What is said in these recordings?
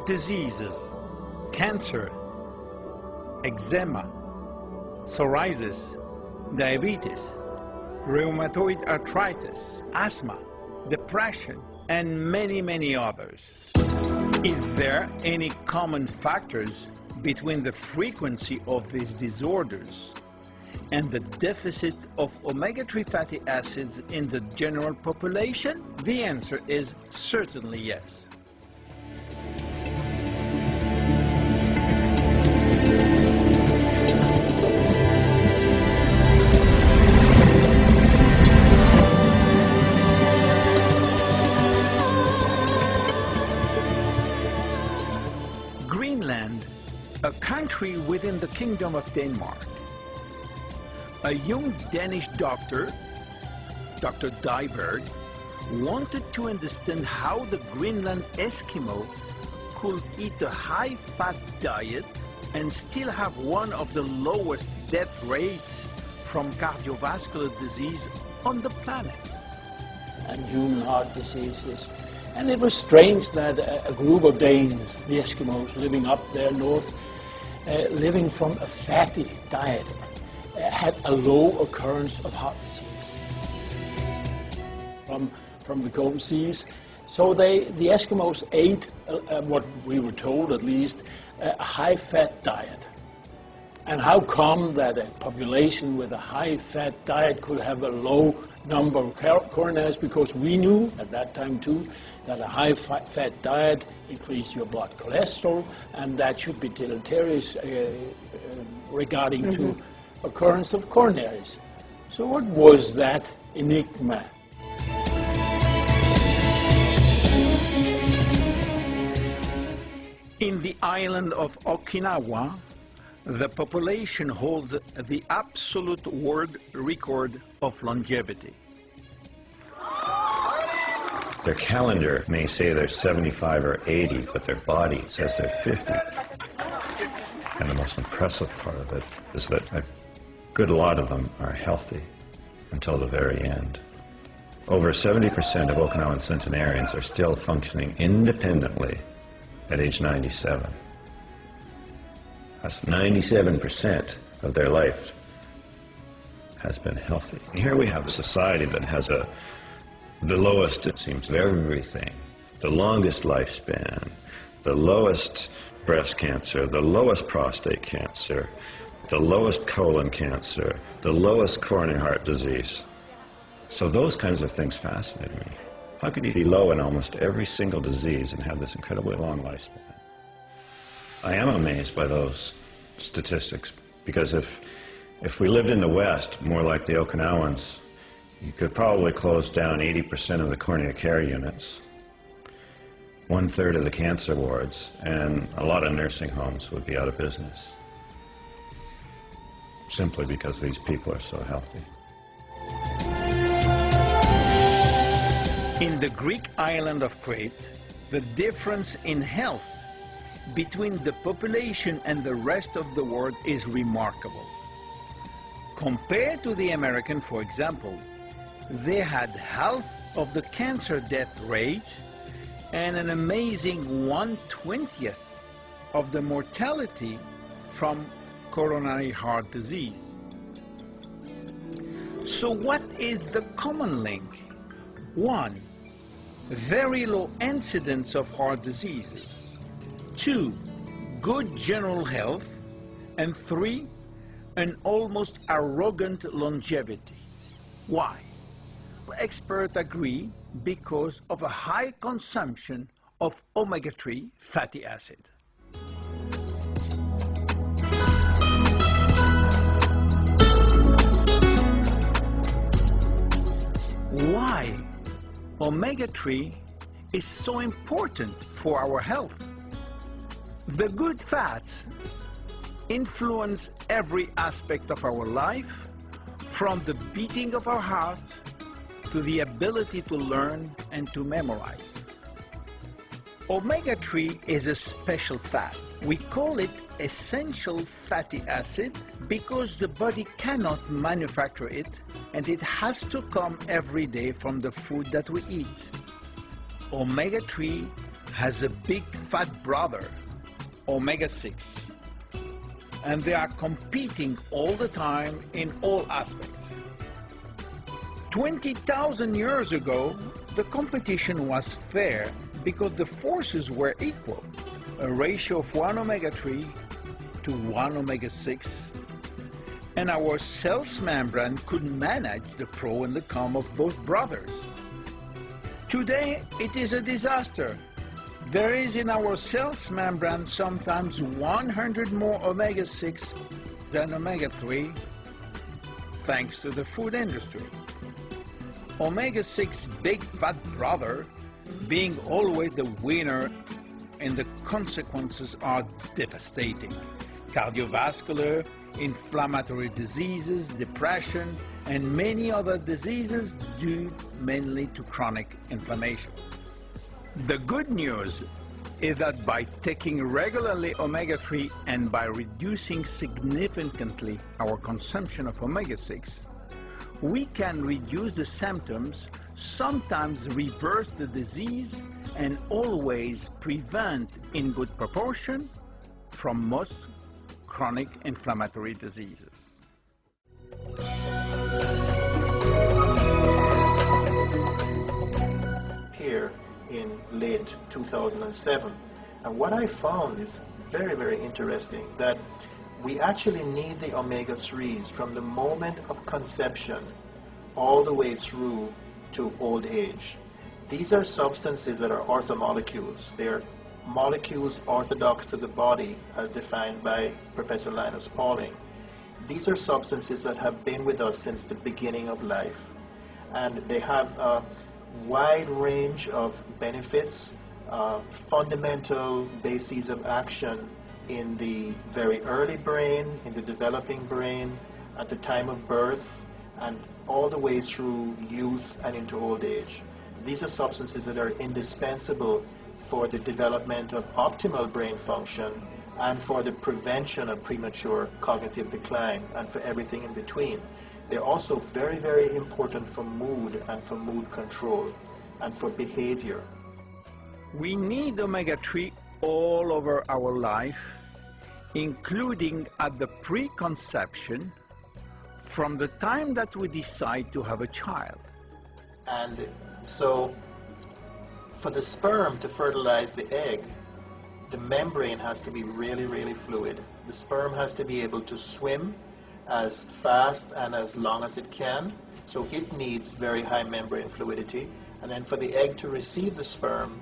heart diseases, cancer, eczema, psoriasis, diabetes, rheumatoid arthritis, asthma, depression, and many others. Is there any common factors between the frequency of these disorders and the deficit of omega-3 fatty acids in the general population? The answer is certainly yes. Greenland, a country within the Kingdom of Denmark. A young Danish doctor, Dr. Dyberg, wanted to understand how the Greenland Eskimo could eat a high-fat diet and still have one of the lowest death rates from cardiovascular disease on the planet. And human heart diseases. And it was strange that a group of Danes, the Eskimos living up there north, living from a fatty diet, had a low occurrence of heart disease from the cold seas. So the Eskimos ate, what we were told at least, a high-fat diet. And how come that a population with a high-fat diet could have a low number of coronaries? Because we knew at that time too that a high-fat diet increased your blood cholesterol, and that should be deleterious regarding to occurrence of coronaries. So what was that enigma? In the island of Okinawa, the population holds the absolute world record of longevity. Their calendar may say they're 75 or 80, but their body says they're 50. And the most impressive part of it is that a good lot of them are healthy until the very end. Over 70% of Okinawan centenarians are still functioning independently at age 97. That's 97% of their life has been healthy. And here we have a society that has the lowest, it seems, of everything. The longest lifespan, the lowest breast cancer, the lowest prostate cancer, the lowest colon cancer, the lowest coronary heart disease. So those kinds of things fascinate me. How could you be low in almost every single disease and have this incredibly long lifespan? I am amazed by those statistics, because if we lived in the West, more like the Okinawans, you could probably close down 80% of the coronary care units, 1/3 of the cancer wards, and a lot of nursing homes would be out of business, simply because these people are so healthy. In the Greek island of Crete, the difference in health between the population and the rest of the world is remarkable. Compared to the American, for example, they had half of the cancer death rate and an amazing 1/20th of the mortality from coronary heart disease. So what is the common link? 1, very low incidence of heart diseases. 2, good general health. And 3, an almost arrogant longevity. Why? Experts agree because of a high consumption of omega-3 fatty acid. Why omega-3 is so important for our health? The good fats influence every aspect of our life, from the beating of our heart to the ability to learn and to memorize. Omega-3 is a special fat. We call it essential fatty acid because the body cannot manufacture it, and it has to come every day from the food that we eat. Omega-3 has a big fat brother, omega-6, and they are competing all the time in all aspects. 20,000 years ago, the competition was fair because the forces were equal, a ratio of 1 omega-3 to 1 omega-6, and our cell's membrane could manage the pro and the con of both brothers. Today, it is a disaster. There is in our cell's membrane sometimes 100 more omega-6 than omega-3, thanks to the food industry. Omega-6 big fat brother being always the winner, and the consequences are devastating. Cardiovascular, inflammatory diseases, depression, and many other diseases due mainly to chronic inflammation. The good news is that by taking regularly omega-3 and by reducing significantly our consumption of omega-6, we can reduce the symptoms, sometimes reverse the disease, and always prevent in good proportion from most chronic inflammatory diseases. Here in late 2007, and what I found is very, very interesting, that we actually need the omega-3s from the moment of conception all the way through to old age. These are substances that are orthomolecules. They are molecules orthodox to the body as defined by Professor Linus Pauling. These are substances that have been with us since the beginning of life, and they have a wide range of benefits, fundamental bases of action in the very early brain, in the developing brain, at the time of birth, and all the way through youth and into old age. These are substances that are indispensable for the development of optimal brain function and for the prevention of premature cognitive decline and for everything in between. They're also very, very important for mood and for mood control and for behavior. We need omega-3 all over our life, including at the preconception, from the time that we decide to have a child. And so for the sperm to fertilize the egg, the membrane has to be really, really fluid. The sperm has to be able to swim as fast and as long as it can, so it needs very high membrane fluidity. And then for the egg to receive the sperm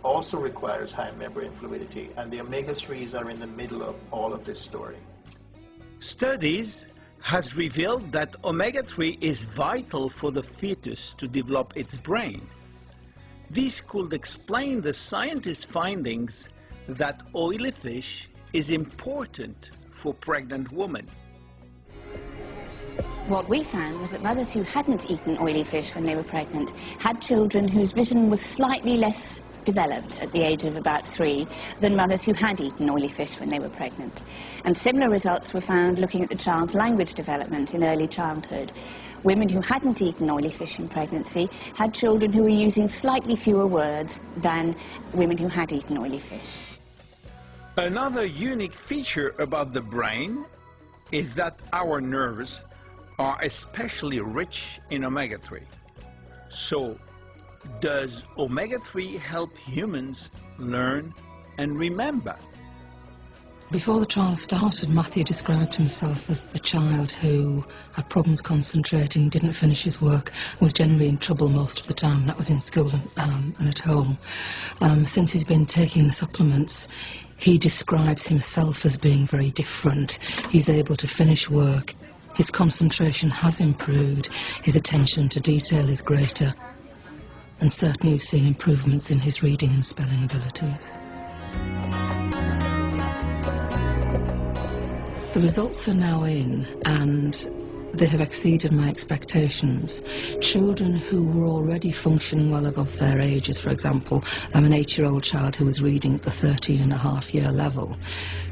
also requires high membrane fluidity, and the omega-3s are in the middle of all of this story. Studies has revealed that omega-3 is vital for the fetus to develop its brain. This could explain the scientists' findings that oily fish is important for pregnant women. What we found was that mothers who hadn't eaten oily fish when they were pregnant had children whose vision was slightly less developed at the age of about 3 than mothers who had eaten oily fish when they were pregnant. And similar results were found looking at the child's language development in early childhood. Women who hadn't eaten oily fish in pregnancy had children who were using slightly fewer words than women who had eaten oily fish. Another unique feature about the brain is that our nerves are especially rich in omega-3. So, does omega-3 help humans learn and remember? Before the trial started, Matthew described himself as a child who had problems concentrating, didn't finish his work, was generally in trouble most of the time. That was in school and at home. Since he's been taking the supplements, he describes himself as being very different. He's able to finish work. His concentration has improved. His attention to detail is greater. And certainly we've seen improvements in his reading and spelling abilities. The results are now in, and they have exceeded my expectations. Children who were already functioning well above their ages, for example, I'm an 8-year-old child who was reading at the 13.5-year level.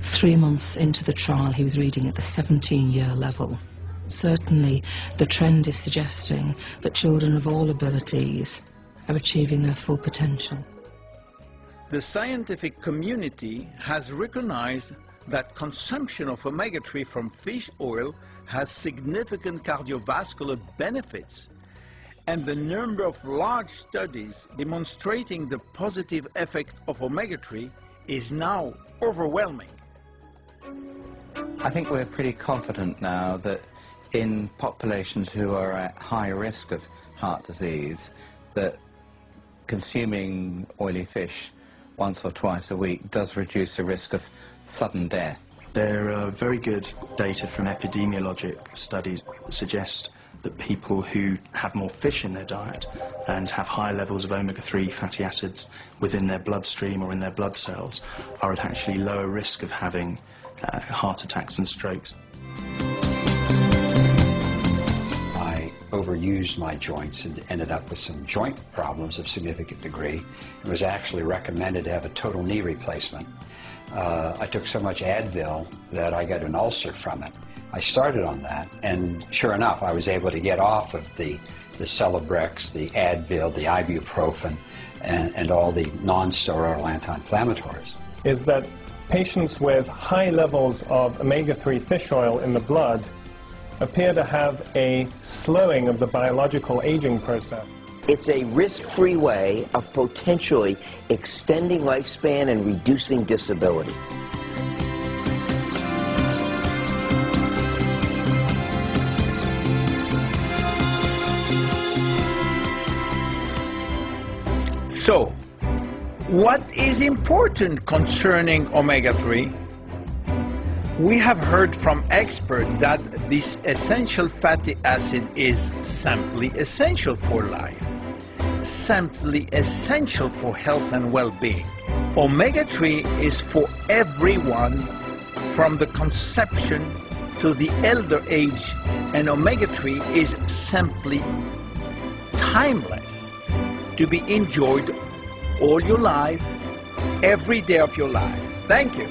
3 months into the trial, he was reading at the 17-year level. Certainly, the trend is suggesting that children of all abilities are achieving their full potential. The scientific community has recognized that consumption of omega-3 from fish oil has significant cardiovascular benefits, and the number of large studies demonstrating the positive effect of omega-3 is now overwhelming. I think we're pretty confident now that in populations who are at high risk of heart disease, that consuming oily fish once or twice a week does reduce the risk of sudden death. There are very good data from epidemiologic studies that suggest that people who have more fish in their diet and have high levels of omega-3 fatty acids within their bloodstream or in their blood cells are at actually lower risk of having heart attacks and strokes. I overused my joints and ended up with some joint problems of significant degree. It was actually recommended to have a total knee replacement. I took so much Advil that I got an ulcer from it. I started on that, and sure enough, I was able to get off of the Celebrex, the Advil, the ibuprofen, and all the non-steroidal anti-inflammatories. Is that patients with high levels of omega-3 fish oil in the blood appear to have a slowing of the biological aging process. It's a risk-free way of potentially extending lifespan and reducing disability. So, what is important concerning omega-3? We have heard from experts that this essential fatty acid is simply essential for life, simply essential for health and well-being. Omega-3 is for everyone from the conception to the elder age, and omega-3 is simply timeless, to be enjoyed all your life, every day of your life. Thank you.